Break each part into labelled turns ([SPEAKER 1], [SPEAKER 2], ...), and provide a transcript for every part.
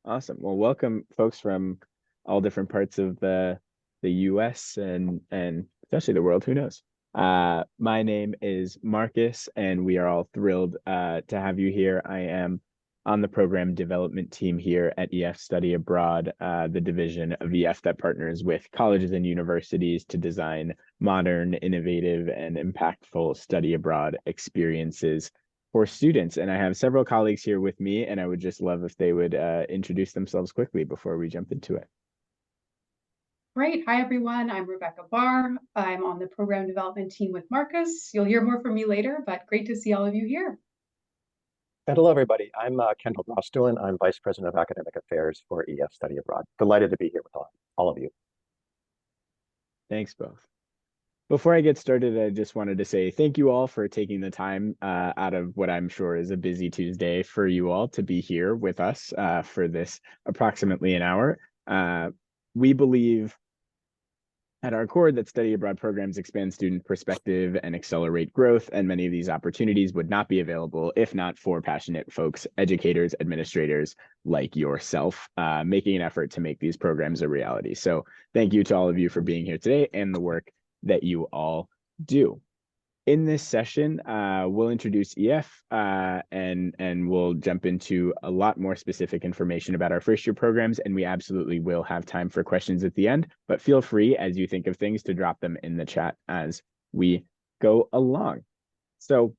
[SPEAKER 1] Awesome. Well, welcome folks from all different parts of the US and potentially the world, who knows? My name is Marcus, and we are all thrilled to have you here. I am on the program development team here at EF Study Abroad, the division of EF that partners with colleges and universities to design modern, innovative, and impactful study abroad experiences for students. And I have several colleagues here with me, and I would just love if they would introduce themselves quickly before we jump into it.
[SPEAKER 2] Great. Hi, everyone. I'm Rebecca Barr. I'm on the program development team with Marcus. You'll hear more from me later, but great to see all of you here.
[SPEAKER 3] And hello, everybody. I'm Kendall Rostuin. I'm Vice President of Academic Affairs for EF Study Abroad. Delighted to be here with all of you.
[SPEAKER 1] Thanks both. Before I get started, I just wanted to say thank you all for taking the time out of what I'm sure is a busy Tuesday for you all to be here with us for this approximately an hour. We believe at our core that study abroad programs expand student perspective and accelerate growth, and many of these opportunities would not be available if not for passionate folks, educators, administrators like yourself, making an effort to make these programs a reality. So thank you to all of you for being here today and the work that you all do. In this session, we'll introduce EF and we'll jump into a lot more specific information about our first year programs, and we absolutely will have time for questions at the end, but feel free as you think of things to drop them in the chat as we go along. So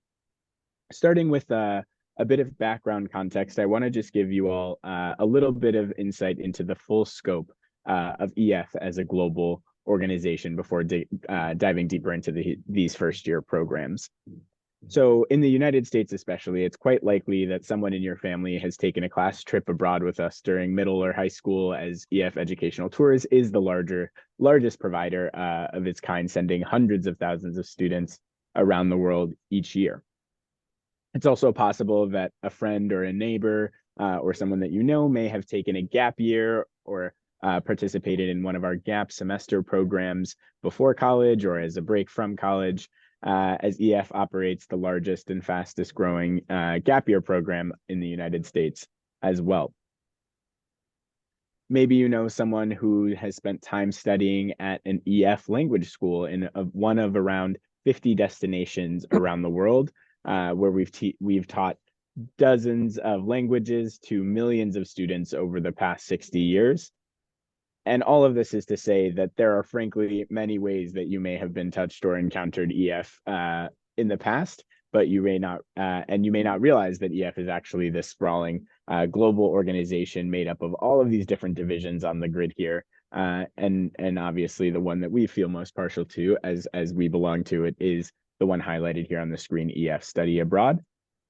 [SPEAKER 1] starting with a bit of background context, I want to just give you all a little bit of insight into the full scope of EF as a global organization before diving deeper into these first year programs. So in the United States especially, it's quite likely that someone in your family has taken a class trip abroad with us during middle or high school, as EF Educational Tours is the largest provider of its kind, sending hundreds of thousands of students around the world each year. It's also possible that a friend or a neighbor or someone that you know may have taken a gap year or participated in one of our gap semester programs before college or as a break from college, as EF operates the largest and fastest growing gap year program in the United States as well. Maybe you know someone who has spent time studying at an EF language school in one of around 50 destinations around the world, where we've taught dozens of languages to millions of students over the past 60 years. And all of this is to say that there are frankly many ways that you may have been touched or encountered EF in the past, but you may not, and you may not realize that EF is actually this sprawling global organization made up of all of these different divisions on the grid here. And obviously the one that we feel most partial to as we belong to it is the one highlighted here on the screen, EF Study Abroad.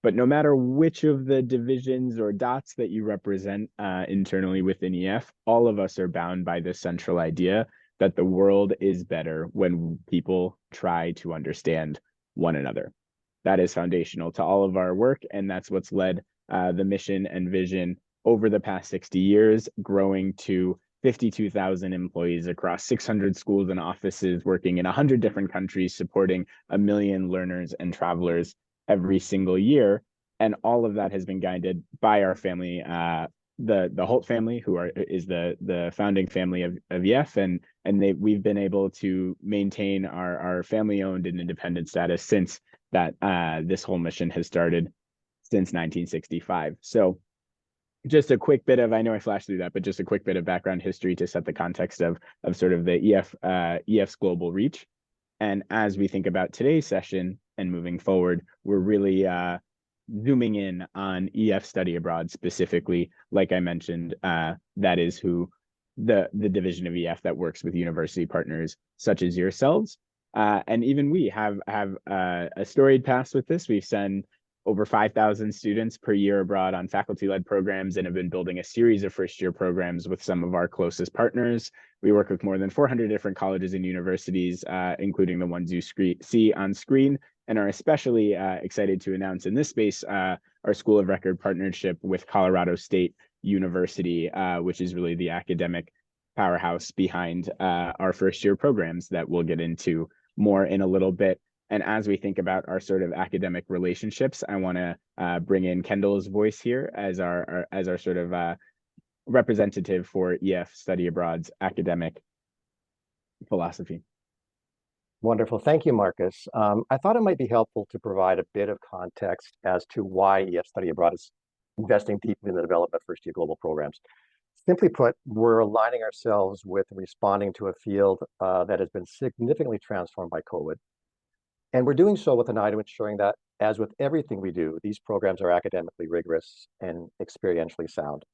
[SPEAKER 1] But no matter which of the divisions or dots that you represent internally within EF, all of us are bound by this central idea that the world is better when people try to understand one another. That is foundational to all of our work, and that's what's led the mission and vision over the past 60 years, growing to 52,000 employees across 600 schools and offices, working in 100 different countries, supporting 1 million learners and travelers every single year. And all of that has been guided by our family, the Holt family, who is the founding family of EF, and we've been able to maintain our family owned and independent status since that this whole mission has started since 1965. So just a quick bit of, I know I flashed through that, but just a quick bit of background history to set the context of sort of the EF's global reach. And as we think about today's session and moving forward, we're really zooming in on EF Study Abroad specifically. Like I mentioned, that is who the division of EF that works with university partners such as yourselves. And even we have a storied past with this. We've sent over 5,000 students per year abroad on faculty-led programs and have been building a series of first-year programs with some of our closest partners. We work with more than 400 different colleges and universities, including the ones you see on screen, and are especially excited to announce in this space our School of Record partnership with Colorado State University, which is really the academic powerhouse behind our first-year programs that we'll get into more in a little bit. And as we think about our sort of academic relationships, I want to bring in Kendall's voice here as our sort of representative for EF Study Abroad's academic philosophy.
[SPEAKER 3] Wonderful. Thank you, Marcus. I thought it might be helpful to provide a bit of context as to why EF Study Abroad is investing deeply in the development of first-year global programs. Simply put, we're aligning ourselves with responding to a field that has been significantly transformed by COVID. And we're doing so with an eye to ensuring that, as with everything we do, these programs are academically rigorous and experientially sound.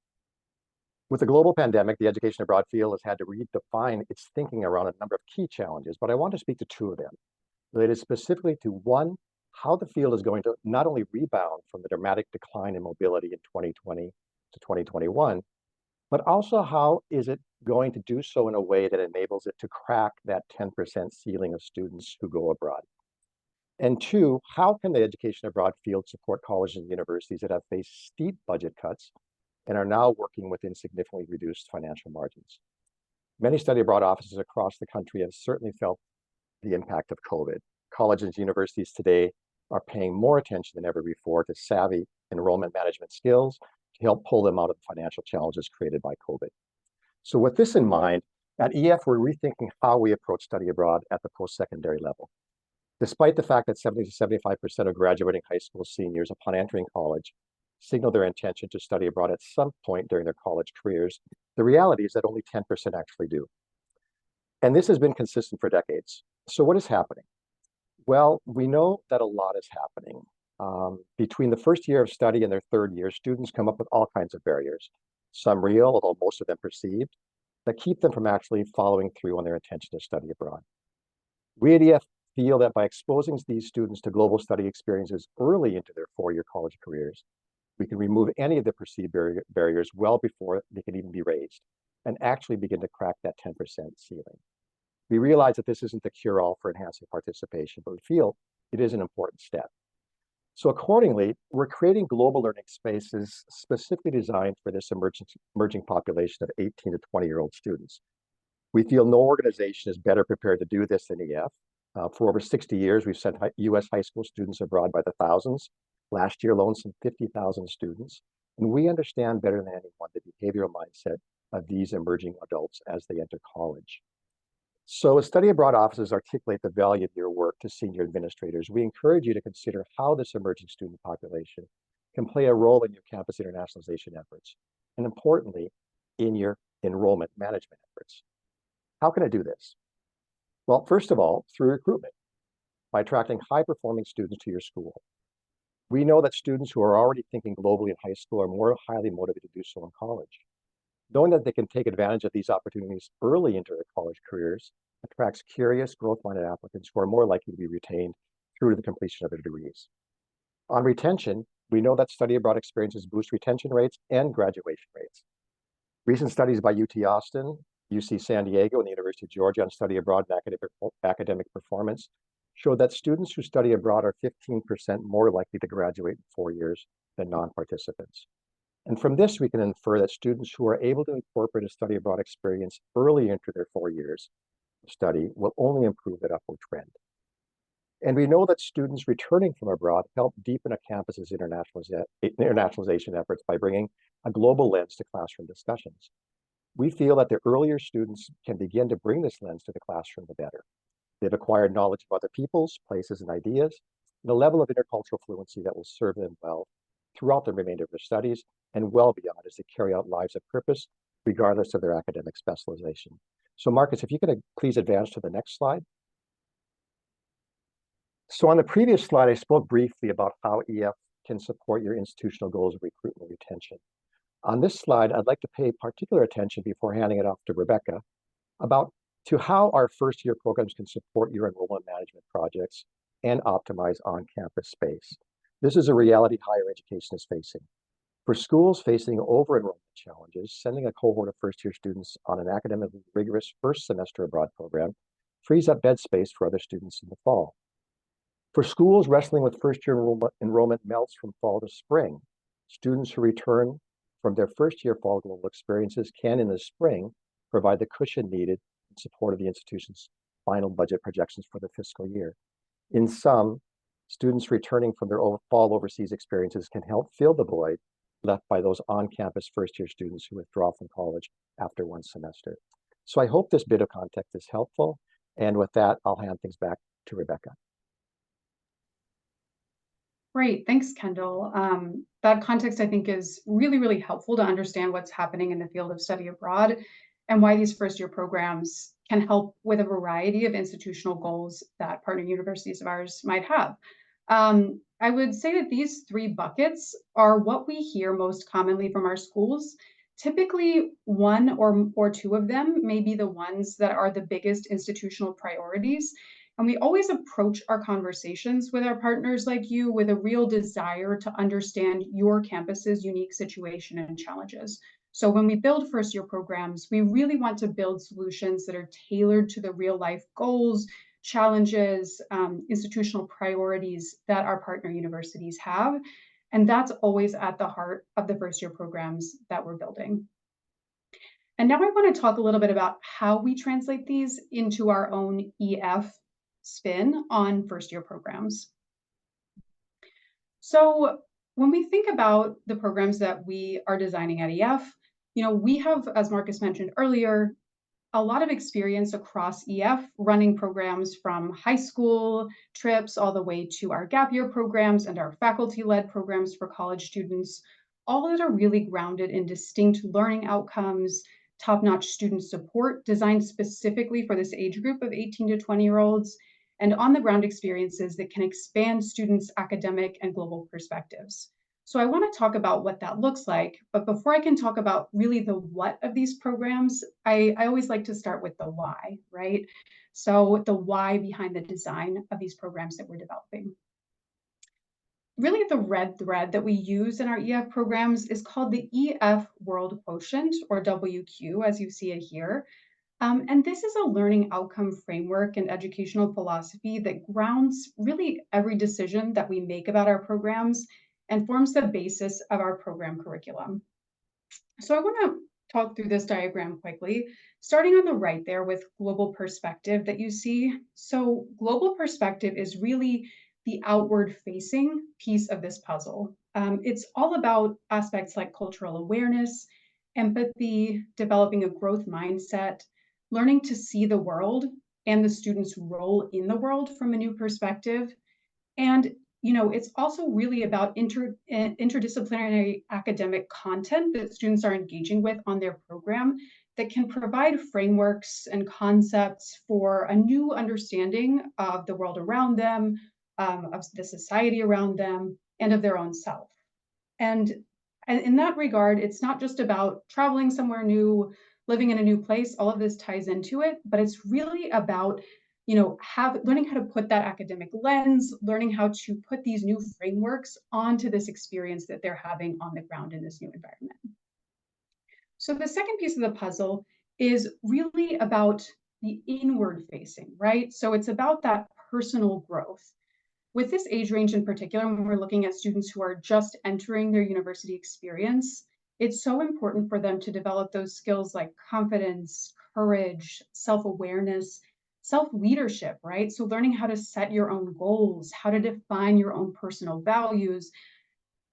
[SPEAKER 3] With the global pandemic, the education abroad field has had to redefine its thinking around a number of key challenges, but I want to speak to two of them, related specifically to one, how the field is going to not only rebound from the dramatic decline in mobility in 2020 to 2021, but also how is it going to do so in a way that enables it to crack that 10% ceiling of students who go abroad. And two, how can the education abroad field support colleges and universities that have faced steep budget cuts and are now working within significantly reduced financial margins? Many study abroad offices across the country have certainly felt the impact of COVID. Colleges and universities today are paying more attention than ever before to savvy enrollment management skills to help pull them out of the financial challenges created by COVID. So with this in mind, at EF, we're rethinking how we approach study abroad at the post-secondary level. Despite the fact that 70 to 75% of graduating high school seniors upon entering college signal their intention to study abroad at some point during their college careers, the reality is that only 10% actually do. And this has been consistent for decades. So what is happening? Well, we know that a lot is happening. Between the first year of study and their third year, students come up with all kinds of barriers, some real, although most of them perceived, that keep them from actually following through on their intention to study abroad. We at EF feel that by exposing these students to global study experiences early into their four-year college careers, we can remove any of the perceived barriers well before they can even be raised and actually begin to crack that 10% ceiling. We realize that this isn't the cure-all for enhancing participation, but we feel it is an important step. So accordingly, we're creating global learning spaces specifically designed for this emerging population of 18 to 20-year-old students. We feel no organization is better prepared to do this than EF. For over 60 years, we've sent US high school students abroad by the thousands. Last year alone, some 50,000 students. And we understand better than anyone the behavioral mindset of these emerging adults as they enter college. So as study abroad offices articulate the value of your work to senior administrators, we encourage you to consider how this emerging student population can play a role in your campus internationalization efforts, and importantly, in your enrollment management efforts. How can I do this? Well, first of all, through recruitment, by attracting high-performing students to your school. We know that students who are already thinking globally in high school are more highly motivated to do so in college. Knowing that they can take advantage of these opportunities early into their college careers attracts curious, growth-minded applicants who are more likely to be retained through to the completion of their degrees. On retention, we know that study abroad experiences boost retention rates and graduation rates. Recent studies by UT Austin, UC San Diego, and the University of Georgia on study abroad and academic performance show that students who study abroad are 15% more likely to graduate in 4 years than non-participants. And from this, we can infer that students who are able to incorporate a study abroad experience early into their 4 years of study will only improve that upward trend. And we know that students returning from abroad help deepen a campus's internationalization efforts by bringing a global lens to classroom discussions. We feel that the earlier students can begin to bring this lens to the classroom, the better. They've acquired knowledge of other peoples, places, and ideas, and a level of intercultural fluency that will serve them well throughout the remainder of their studies and well beyond as they carry out lives of purpose, regardless of their academic specialization. So Marcus, if you could please advance to the next slide. So on the previous slide, I spoke briefly about how EF can support your institutional goals of recruitment and retention. On this slide, I'd like to pay particular attention before handing it off to Rebecca to how our first year programs can support your enrollment management projects and optimize on-campus space. This is a reality higher education is facing. For schools facing over-enrollment challenges, sending a cohort of first-year students on an academically rigorous first semester abroad program frees up bed space for other students in the fall. For schools wrestling with first-year enrollment melts from fall to spring, students who return from their first-year fall global experiences can, in the spring, provide the cushion needed in support of the institution's final budget projections for the fiscal year. In sum, students returning from their fall overseas experiences can help fill the void left by those on-campus first-year students who withdraw from college after one semester. So I hope this bit of context is helpful. And with that, I'll hand things back to Rebecca.
[SPEAKER 2] Great, thanks, Kendall. That context, I think, is really, really helpful to understand what's happening in the field of study abroad and why these first-year programs can help with a variety of institutional goals that partner universities of ours might have. I would say that these three buckets are what we hear most commonly from our schools. Typically, one or two of them may be the ones that are the biggest institutional priorities. And we always approach our conversations with our partners like you with a real desire to understand your campus's unique situation and challenges. So when we build first year programs, we really want to build solutions that are tailored to the real life goals, challenges, institutional priorities that our partner universities have. And that's always at the heart of the first year programs that we're building. And now I want to talk a little bit about how we translate these into our own EF spin on first year programs. So when we think about the programs that we are designing at EF, we have, as Marcus mentioned earlier, a lot of experience across EF running programs from high school trips all the way to our gap year programs and our faculty-led programs for college students, all that are really grounded in distinct learning outcomes, top-notch student support designed specifically for this age group of 18 to 20-year-olds, and on-the-ground experiences that can expand students' academic and global perspectives. So I want to talk about what that looks like, but before I can talk about really the what of these programs, I always like to start with the why, right? So the why behind the design of these programs that we're developing. Really the red thread that we use in our EF programs is called the EF World Quotient, or WQ, as you see it here. And this is a learning outcome framework and educational philosophy that grounds really every decision that we make about our programs and forms the basis of our program curriculum. So I want to talk through this diagram quickly, starting on the right there with global perspective that you see. So global perspective is really the outward facing piece of this puzzle. It's all about aspects like cultural awareness, empathy, developing a growth mindset, learning to see the world and the student's role in the world from a new perspective. And it's also really about interdisciplinary academic content that students are engaging with on their program that can provide frameworks and concepts for a new understanding of the world around them, of the society around them, and of their own self. And in that regard, it's not just about traveling somewhere new, living in a new place. All of this ties into it, but it's really about learning how to put that academic lens, learning how to put these new frameworks onto this experience that they're having on the ground in this new environment. So the second piece of the puzzle is really about the inward facing, right? So it's about that personal growth. With this age range in particular, when we're looking at students who are just entering their university experience, it's so important for them to develop those skills like confidence, courage, self-awareness, self-leadership, right? So learning how to set your own goals, how to define your own personal values,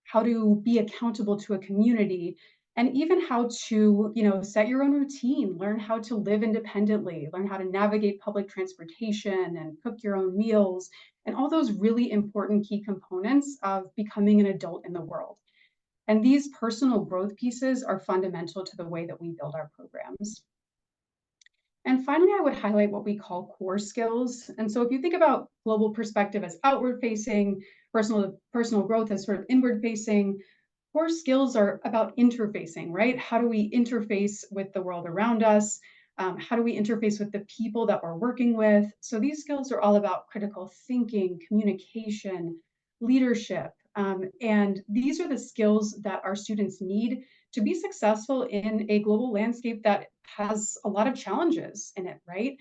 [SPEAKER 2] how to be accountable to a community, and even how to, set your own routine, learn how to live independently, learn how to navigate public transportation and cook your own meals, and all those really important key components of becoming an adult in the world. And these personal growth pieces are fundamental to the way that we build our programs. And finally, I would highlight what we call core skills. And so if you think about global perspective as outward facing, personal growth as sort of inward facing, core skills are about interfacing, right? How do we interface with the world around us? How do we interface with the people that we're working with? So these skills are all about critical thinking, communication, leadership. And these are the skills that our students need to be successful in a global landscape that has a lot of challenges in it, right?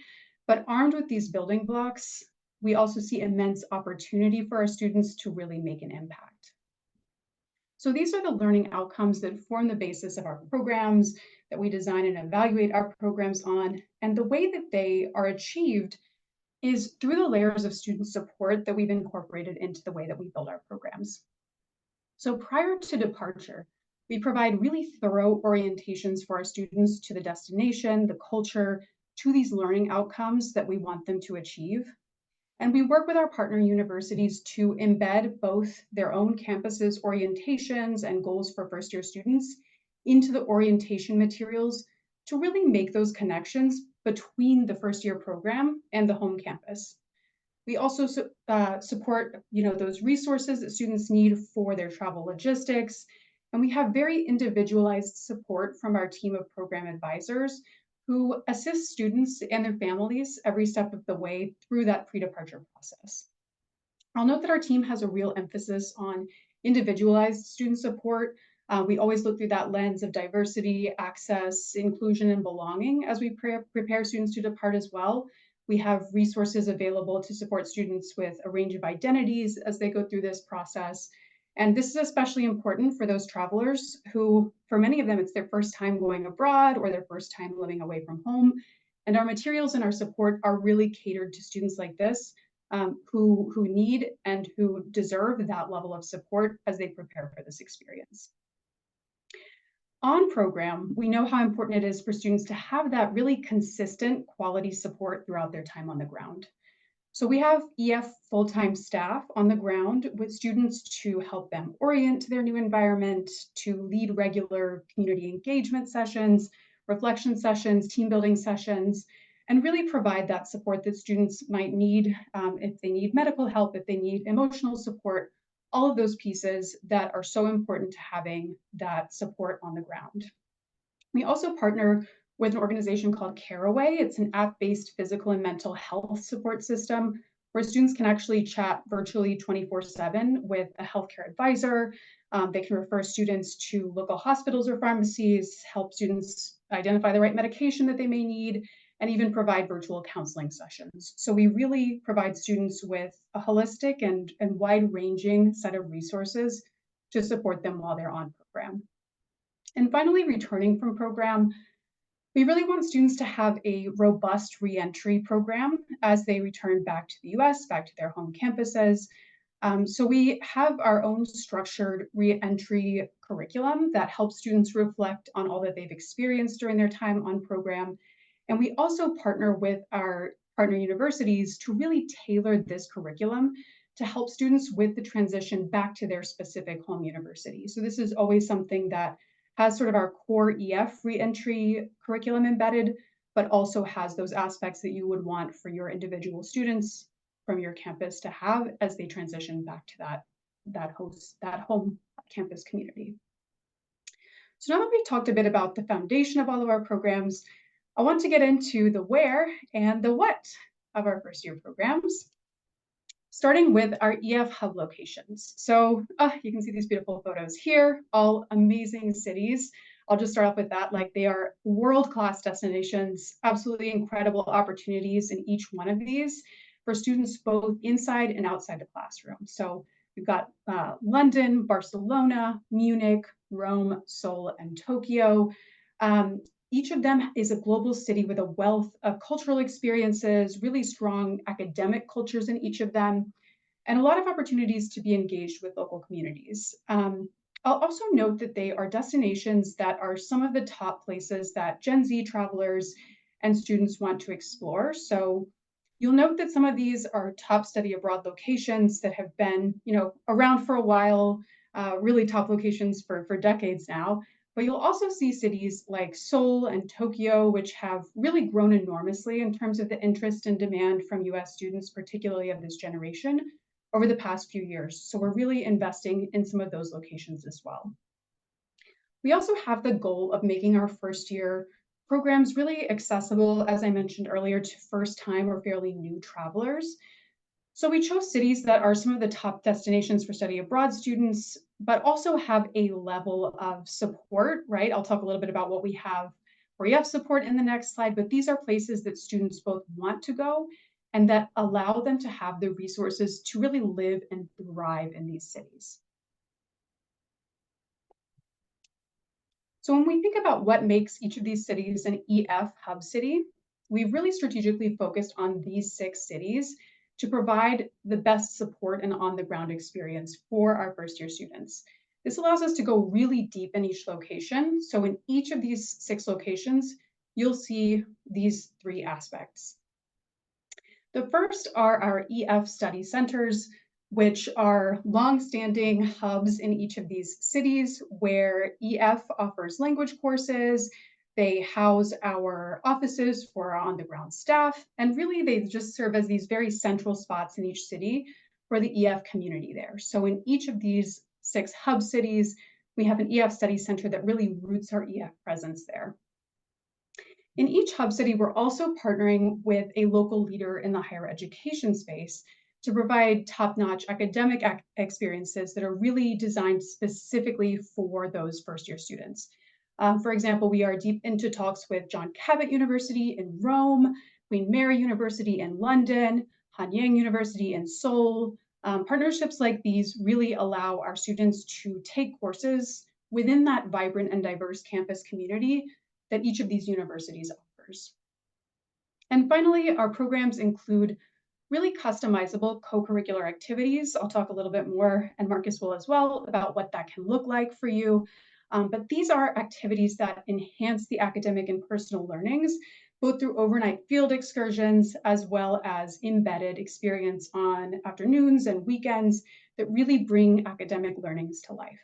[SPEAKER 2] But armed with these building blocks, we also see immense opportunity for our students to really make an impact. So these are the learning outcomes that form the basis of our programs, that we design and evaluate our programs on. And the way that they are achieved is through the layers of student support that we've incorporated into the way that we build our programs. So prior to departure, We provide really thorough orientations for our students to the destination, the culture, to these learning outcomes that we want them to achieve. And we work with our partner universities to embed both their own campuses' orientations and goals for first-year students into the orientation materials to really make those connections between the first-year program and the home campus. We also support, those resources that students need for their travel logistics, and we have very individualized support from our team of program advisors who assist students and their families every step of the way through that pre-departure process. I'll note that our team has a real emphasis on individualized student support. We always look through that lens of diversity, access, inclusion, and belonging as we prepare students to depart as well. We have resources available to support students with a range of identities as they go through this process. And this is especially important for those travelers who, for many of them, it's their first time going abroad or their first time living away from home. And our materials and our support are really catered to students like this, who need and who deserve that level of support as they prepare for this experience. On program, we know how important it is for students to have that really consistent quality support throughout their time on the ground. So we have EF full-time staff on the ground with students to help them orient to their new environment, to lead regular community engagement sessions, reflection sessions, team building sessions, and really provide that support that students might need if they need medical help, if they need emotional support, all of those pieces that are so important to having that support on the ground. We also partner with an organization called Careaway. It's an app-based physical and mental health support system where students can actually chat virtually 24/7 with a healthcare advisor. They can refer students to local hospitals or pharmacies, help students identify the right medication that they may need, and even provide virtual counseling sessions. So we really provide students with a holistic and wide-ranging set of resources to support them while they're on program. And finally, returning from program, we really want students to have a robust reentry program as they return back to the US, back to their home campuses. So we have our own structured reentry curriculum that helps students reflect on all that they've experienced during their time on program. And we also partner with our partner universities to really tailor this curriculum to help students with the transition back to their specific home university. So this is always something that has sort of our core EF reentry curriculum embedded, but also has those aspects that you would want for your individual students from your campus to have as they transition back to that home campus community. So now that we've talked a bit about the foundation of all of our programs, I want to get into the where and the what of our first year programs, starting with our EF hub locations. So you can see these beautiful photos here, all amazing cities. I'll just start off with that. Like, they are world-class destinations, absolutely incredible opportunities in each one of these for students both inside and outside the classroom. So we've got London, Barcelona, Munich, Rome, Seoul, and Tokyo. Each of them is a global city with a wealth of cultural experiences, really strong academic cultures in each of them, and a lot of opportunities to be engaged with local communities. I'll also note that they are destinations that are some of the top places that Gen Z travelers and students want to explore. So you'll note that some of these are top study abroad locations that have been, around for a while, really top locations for decades now. But you'll also see cities like Seoul and Tokyo, which have really grown enormously in terms of the interest and demand from US students, particularly of this generation, over the past few years. So we're really investing in some of those locations as well. We also have the goal of making our first year programs really accessible, as I mentioned earlier, to first time or fairly new travelers. So we chose cities that are some of the top destinations for study abroad students, but also have a level of support, right? I'll talk a little bit about what we have for EF support in the next slide, but these are places that students both want to go and that allow them to have the resources to really live and thrive in these cities. So when we think about what makes each of these cities an EF hub city, we've really strategically focused on these 6 cities to provide the best support and on-the-ground experience for our first-year students. This allows us to go really deep in each location. So in each of these 6 locations, you'll see these 3 aspects. The first are our EF study centers, which are longstanding hubs in each of these cities where EF offers language courses. They house our offices for our on-the-ground staff, and really they just serve as these very central spots in each city for the EF community there. So in each of these 6 hub cities, we have an EF study center that really roots our EF presence there. In each hub city, we're also partnering with a local leader in the higher education space to provide top-notch academic experiences that are really designed specifically for those first-year students. For example, we are deep into talks with John Cabot University in Rome, Queen Mary University in London, Hanyang University in Seoul. Partnerships like these really allow our students to take courses within that vibrant and diverse campus community that each of these universities offers. And finally, our programs include really customizable co-curricular activities. I'll talk a little bit more, and Marcus will as well, about what that can look like for you. But these are activities that enhance the academic and personal learnings, both through overnight field excursions, as well as embedded experience on afternoons and weekends that really bring academic learnings to life.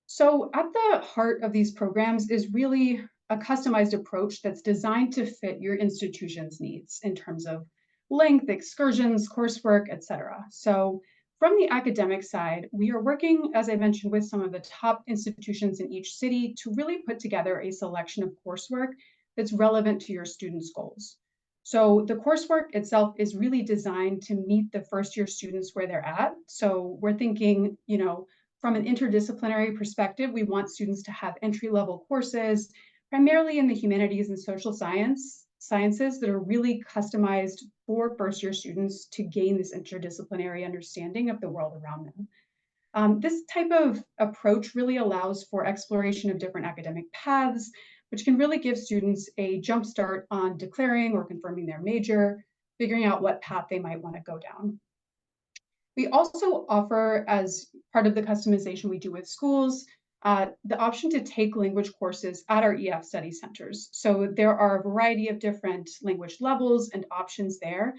[SPEAKER 2] So at the heart of these programs is really a customized approach that's designed to fit your institution's needs in terms of length, excursions, coursework, etc. So from the academic side, we are working, as I mentioned, with some of the top institutions in each city to really put together a selection of coursework that's relevant to your students' goals. So the coursework itself is really designed to meet the first-year students where they're at. So we're thinking, from an interdisciplinary perspective, we want students to have entry-level courses, primarily in the humanities and social sciences that are really customized for first-year students to gain this interdisciplinary understanding of the world around them. This type of approach really allows for exploration of different academic paths, which can really give students a jump start on declaring or confirming their major, figuring out what path they might want to go down. We also offer, as part of the customization we do with schools, the option to take language courses at our EF study centers. So there are a variety of different language levels and options there.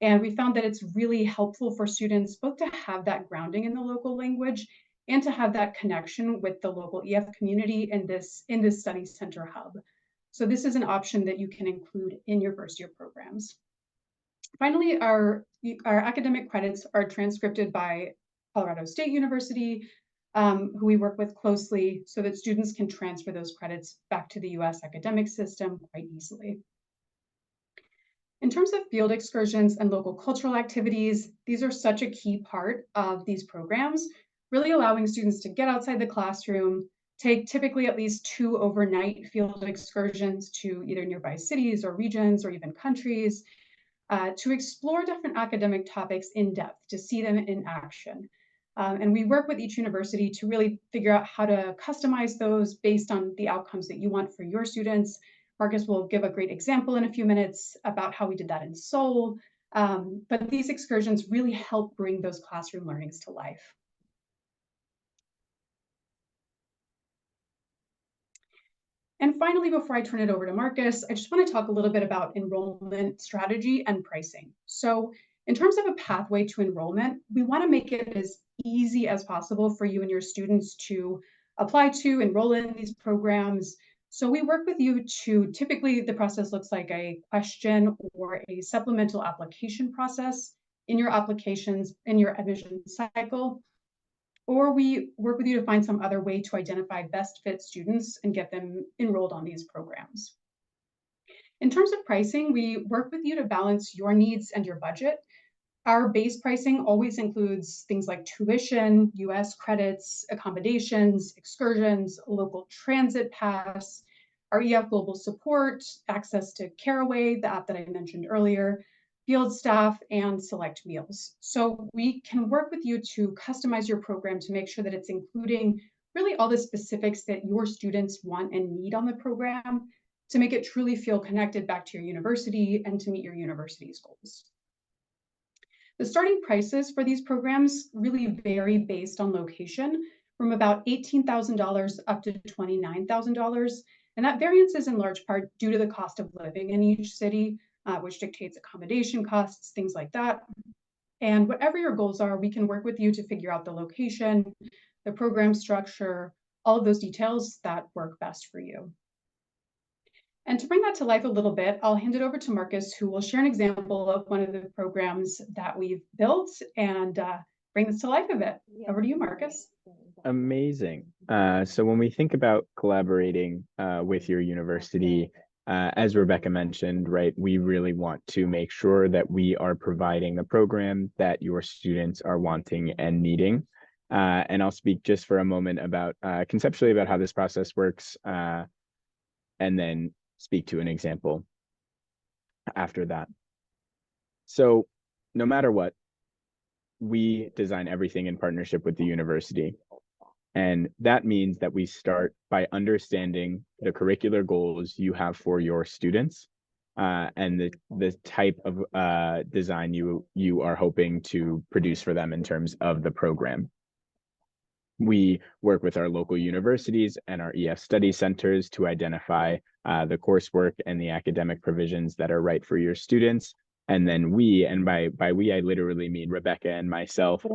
[SPEAKER 2] And we found that it's really helpful for students both to have that grounding in the local language and to have that connection with the local EF community in this study center hub. So this is an option that you can include in your first year programs. Finally, our academic credits are transcribed by Colorado State University, who we work with closely so that students can transfer those credits back to the US academic system quite easily. In terms of field excursions and local cultural activities, these are such a key part of these programs, really allowing students to get outside the classroom, take typically at least 2 overnight field excursions to either nearby cities or regions or even countries, to explore different academic topics in depth, to see them in action. And we work with each university to really figure out how to customize those based on the outcomes that you want for your students. Marcus will give a great example in a few minutes about how we did that in Seoul. But these excursions really help bring those classroom learnings to life. And finally, before I turn it over to Marcus, I just want to talk a little bit about enrollment strategy and pricing. So in terms of a pathway to enrollment, we want to make it as easy as possible for you and your students to apply to enroll in these programs. So we work with you to, typically the process looks like a question or a supplemental application process in your applications, in your admission cycle. Or we work with you to find some other way to identify best fit students and get them enrolled on these programs. In terms of pricing, we work with you to balance your needs and your budget. Our base pricing always includes things like tuition, US credits, accommodations, excursions, local transit pass, our EF global support, access to Caraway, the app that I mentioned earlier, field staff, and select meals. So we can work with you to customize your program to make sure that it's including really all the specifics that your students want and need on the program to make it truly feel connected back to your university and to meet your university's goals. The starting prices for these programs really vary based on location, from about $18,000 up to $29,000. And that variance is in large part due to the cost of living in each city, which dictates accommodation costs, things like that. And whatever your goals are, we can work with you to figure out the location, the program structure, all of those details that work best for you. And to bring that to life a little bit, I'll hand it over to Marcus, who will share an example of one of the programs that we've built and bring this to life a bit. Over to you, Marcus.
[SPEAKER 1] Amazing. So when we think about collaborating with your university, as Rebecca mentioned, right, we really want to make sure that we are providing the program that your students are wanting and needing. And I'll speak just for a moment about conceptually about how this process works, and then speak to an example after that. So no matter what, we design everything in partnership with the university. And that means that we start by understanding the curricular goals you have for your students, and the type of design you are hoping to produce for them in terms of the program. We work with our local universities and our EF study centers to identify the coursework and the academic provisions that are right for your students. And then we, and by we, I literally mean Rebecca and myself,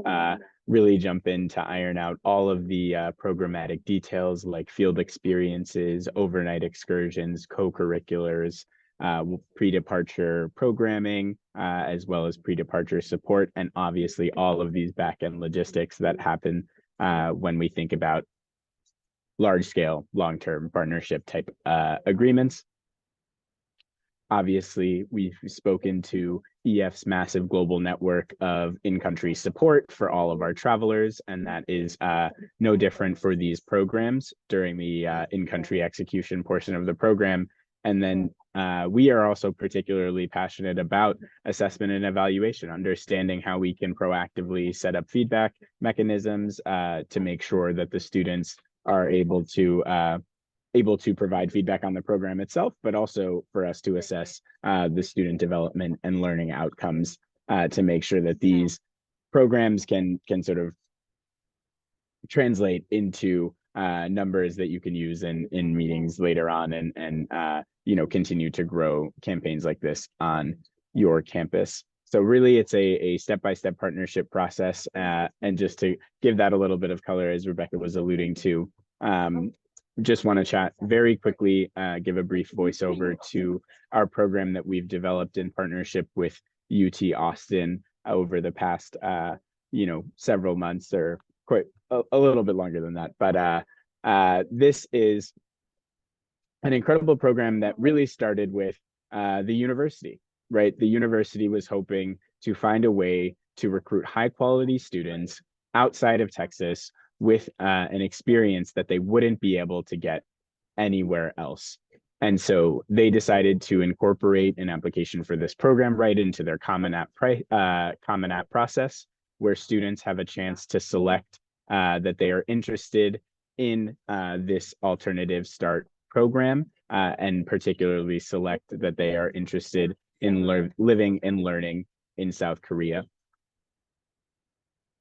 [SPEAKER 1] really jump in to iron out all of the programmatic details like field experiences, overnight excursions, co-curriculars, pre-departure programming, as well as pre-departure support, and obviously all of these back-end logistics that happen when we think about large-scale, long-term partnership type agreements. Obviously, we've spoken to EF's massive global network of in-country support for all of our travelers, and that is no different for these programs during the in-country execution portion of the program. And then we are also particularly passionate about assessment and evaluation, understanding how we can proactively set up feedback mechanisms to make sure that the students are able to provide feedback on the program itself, but also for us to assess the student development and learning outcomes to make sure that these programs can sort of translate into numbers that you can use in meetings later on, and continue to grow campaigns like this on your campus. So really, it's a step-by-step partnership process, and just to give that a little bit of color, as Rebecca was alluding to, just want to chat very quickly, give a brief voiceover to our program that we've developed in partnership with UT Austin over the past, several months, or quite a little bit longer than that. But this is an incredible program that really started with the university, right? The university was hoping to find a way to recruit high quality students outside of Texas with an experience that they wouldn't be able to get anywhere else. And so they decided to incorporate an application for this program right into their Common App process, where students have a chance to select that they are interested in this alternative start program, and particularly select that they are interested in living and learning in South Korea.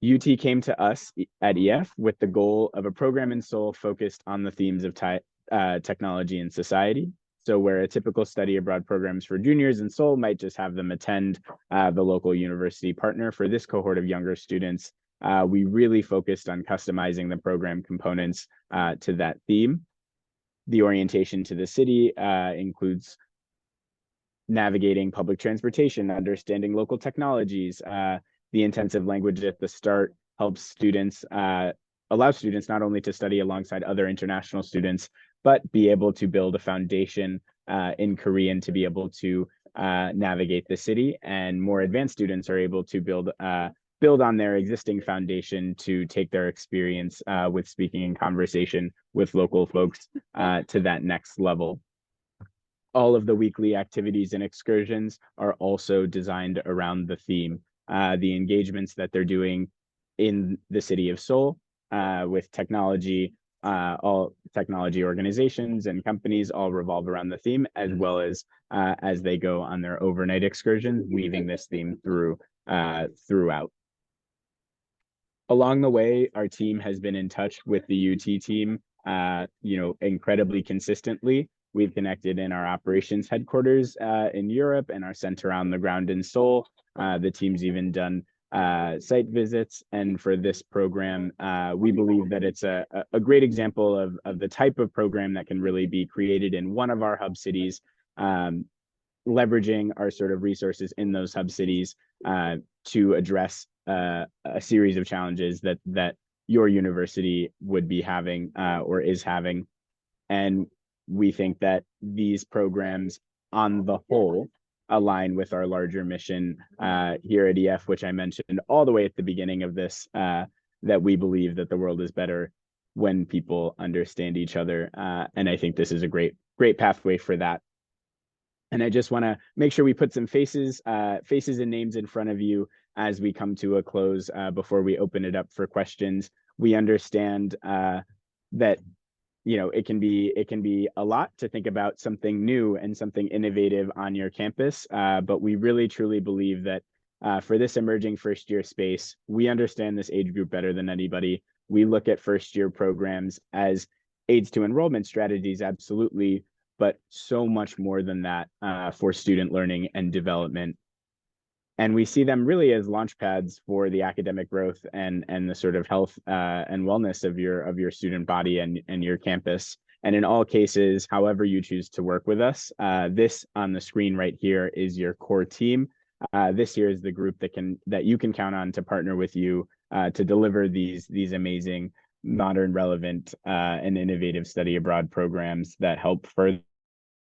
[SPEAKER 1] UT came to us at EF with the goal of a program in Seoul focused on the themes of technology and society. So where a typical study abroad programs for juniors in Seoul might just have them attend the local university partner, for this cohort of younger students, we really focused on customizing the program components to that theme. The orientation to the city includes navigating public transportation, understanding local technologies. The intensive language at the start helps students, allows students not only to study alongside other international students, but be able to build a foundation in Korean to be able to navigate the city. And more advanced students are able to build on their existing foundation to take their experience with speaking and conversation with local folks to that next level. All of the weekly activities and excursions are also designed around the theme. The engagements that they're doing in the city of Seoul with technology, all technology organizations and companies all revolve around the theme, as well as they go on their overnight excursions, weaving this theme through throughout. Along the way, our team has been in touch with the UT team, incredibly consistently. We've connected in our operations headquarters in Europe and our center on the ground in Seoul. The team's even done site visits. And for this program, we believe that it's a great example of the type of program that can really be created in one of our hub cities, leveraging our sort of resources in those hub cities to address a series of challenges that your university would be having or is having. And we think that these programs on the whole align with our larger mission here at EF, which I mentioned all the way at the beginning of this, that we believe that the world is better when people understand each other. And I think this is a great pathway for that. And I just want to make sure we put some faces and names in front of you as we come to a close before we open it up for questions. We understand that it can be a lot to think about something new and something innovative on your campus, but we really truly believe that for this emerging first year space, we understand this age group better than anybody. We look at first year programs as aids to enrollment strategies, absolutely, but so much more than that for student learning and development. And we see them really as launch pads for the academic growth and the sort of health and wellness of your student body and your campus. And in all cases, however you choose to work with us, this on the screen right here is your core team. This here is the group that you can count on to partner with you to deliver these amazing, modern, relevant, and innovative study abroad programs that help further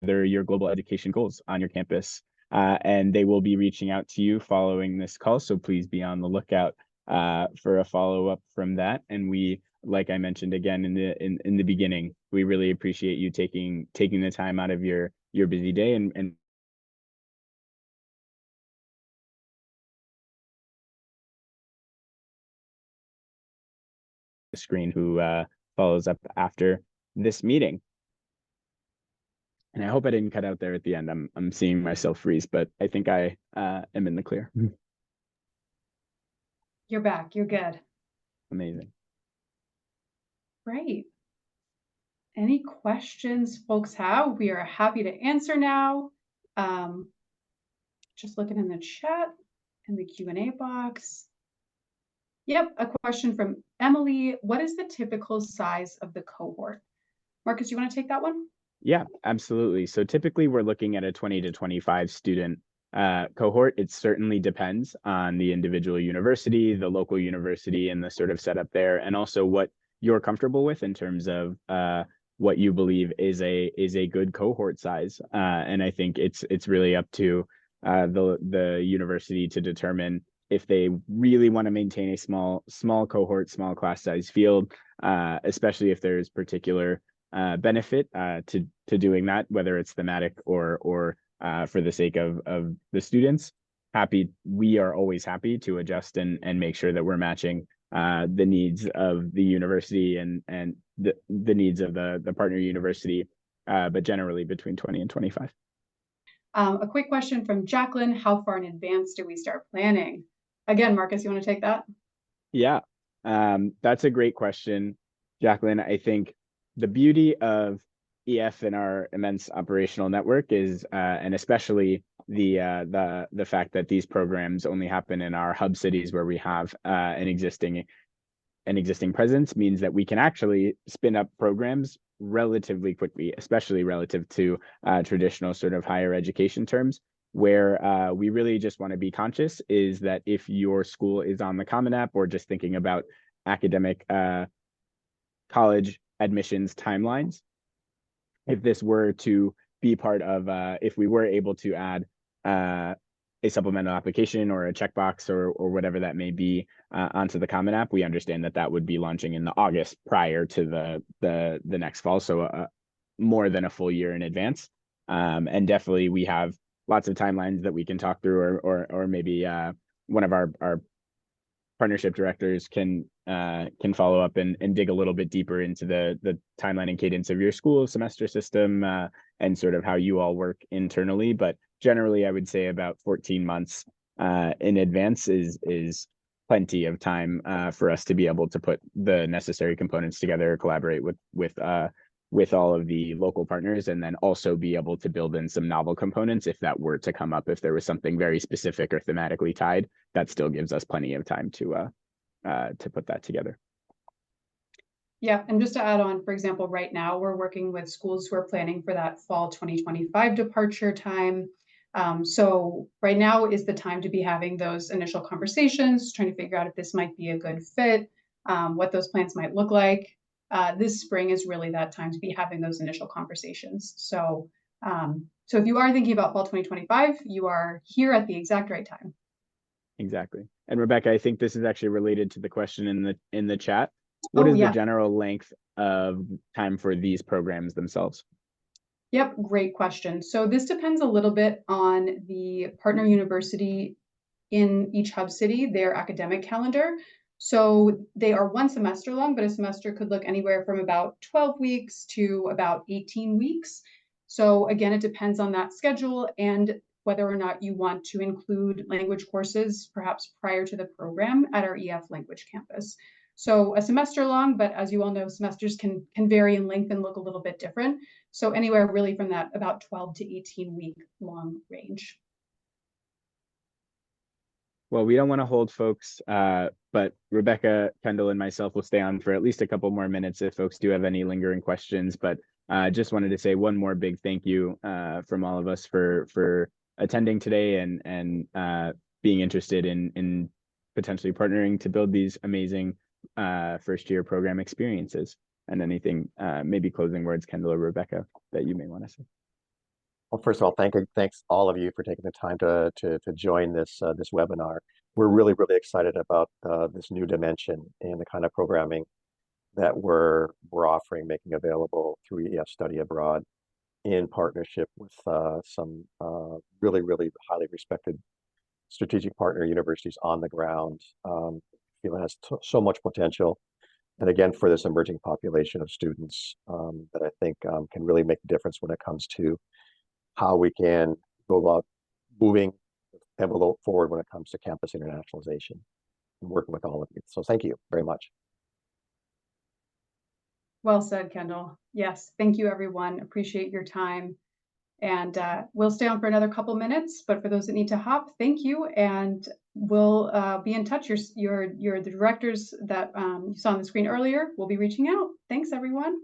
[SPEAKER 1] your global education goals on your campus. And they will be reaching out to you following this call. So please be on the lookout for a follow-up from that. And we, like I mentioned again in the beginning, we really appreciate you taking the time out of your busy day and the screen who follows up after this meeting. And I hope I didn't cut out there at the end. I'm seeing myself freeze, but I think I am in the clear.
[SPEAKER 2] You're back. You're good.
[SPEAKER 1] Amazing.
[SPEAKER 2] Great. Any questions folks have? We are happy to answer now. Just looking in the chat in the Q&A box. Yep, a question from Emily. What is the typical size of the cohort? Marcus, you want to take that one?
[SPEAKER 1] Yeah, absolutely. So typically we're looking at a 20 to 25 student cohort. It certainly depends on the individual university, the local university, and the sort of setup there, and also what you're comfortable with in terms of what you believe is a good cohort size. And I think it's really up to the university to determine if they really want to maintain a small cohort, small class size field, especially if there's particular benefit to doing that, whether it's thematic or for the sake of the students. We are always happy to adjust and make sure that we're matching the needs of the university and the needs of the partner university, but generally between 20 and 25.
[SPEAKER 2] A quick question from Jacqueline. How far in advance do we start planning? Again, Marcus, you want to take that?
[SPEAKER 1] Yeah, that's a great question, Jacqueline. I think the beauty of EF and our immense operational network is, and especially the fact that these programs only happen in our hub cities where we have an existing presence, means that we can actually spin up programs relatively quickly, especially relative to traditional sort of higher education terms. Where we really just want to be conscious is that if your school is on the Common App or just thinking about academic college admissions timelines, if this were to be part of, if we were able to add a supplemental application or a checkbox or whatever that may be onto the Common App, we understand that would be launching in the August prior to the next fall, so more than a full year in advance. And definitely we have lots of timelines that we can talk through, or maybe one of our partnership directors can follow up and dig a little bit deeper into the timeline and cadence of your school semester system and sort of how you all work internally. But generally, I would say about 14 months in advance is plenty of time for us to be able to put the necessary components together, collaborate with all of the local partners, and then also be able to build in some novel components if that were to come up. If there was something very specific or thematically tied, that still gives us plenty of time to put that together.
[SPEAKER 2] Yeah, and just to add on, for example, right now we're working with schools who are planning for that fall 2025 departure time. So right now is the time to be having those initial conversations, trying to figure out if this might be a good fit, what those plans might look like. This spring is really that time to be having those initial conversations. So, so if you are thinking about fall 2025, you are here at the exact right time.
[SPEAKER 1] Exactly. And Rebecca, I think this is actually related to the question in the chat. What is the general length of time for these programs themselves?
[SPEAKER 2] Yep, great question. So this depends a little bit on the partner university in each hub city, their academic calendar. So they are 1 semester long, but a semester could look anywhere from about 12 weeks to about 18 weeks. So again, it depends on that schedule and whether or not you want to include language courses, perhaps prior to the program at our EF language campus. So a semester long, but as you all know, semesters can vary in length and look a little bit different. So anywhere really from that about 12 to 18 week long range.
[SPEAKER 1] Well, we don't want to hold folks, but Rebecca, Kendall, and myself will stay on for at least a couple more minutes if folks do have any lingering questions. But just wanted to say one more big thank you from all of us for attending today and being interested in potentially partnering to build these amazing first year program experiences. And anything, maybe closing words, Kendall or Rebecca, that you may want to say.
[SPEAKER 3] Well, first of all, thanks all of you for taking the time to join this this webinar. We're really excited about this new dimension and the kind of programming that we're offering, making available through EF Study Abroad in partnership with some really highly respected strategic partner universities on the ground. It has so much potential. And again, for this emerging population of students that I think can really make a difference when it comes to how we can go about moving the envelope forward when it comes to campus internationalization and working with all of you. So thank you very much.
[SPEAKER 2] Well said, Kendall. Yes, thank you, everyone. Appreciate your time. And we'll stay on for another couple minutes, but for those that need to hop, thank you. And we'll be in touch. The directors that you saw on the screen earlier will be reaching out. Thanks, everyone.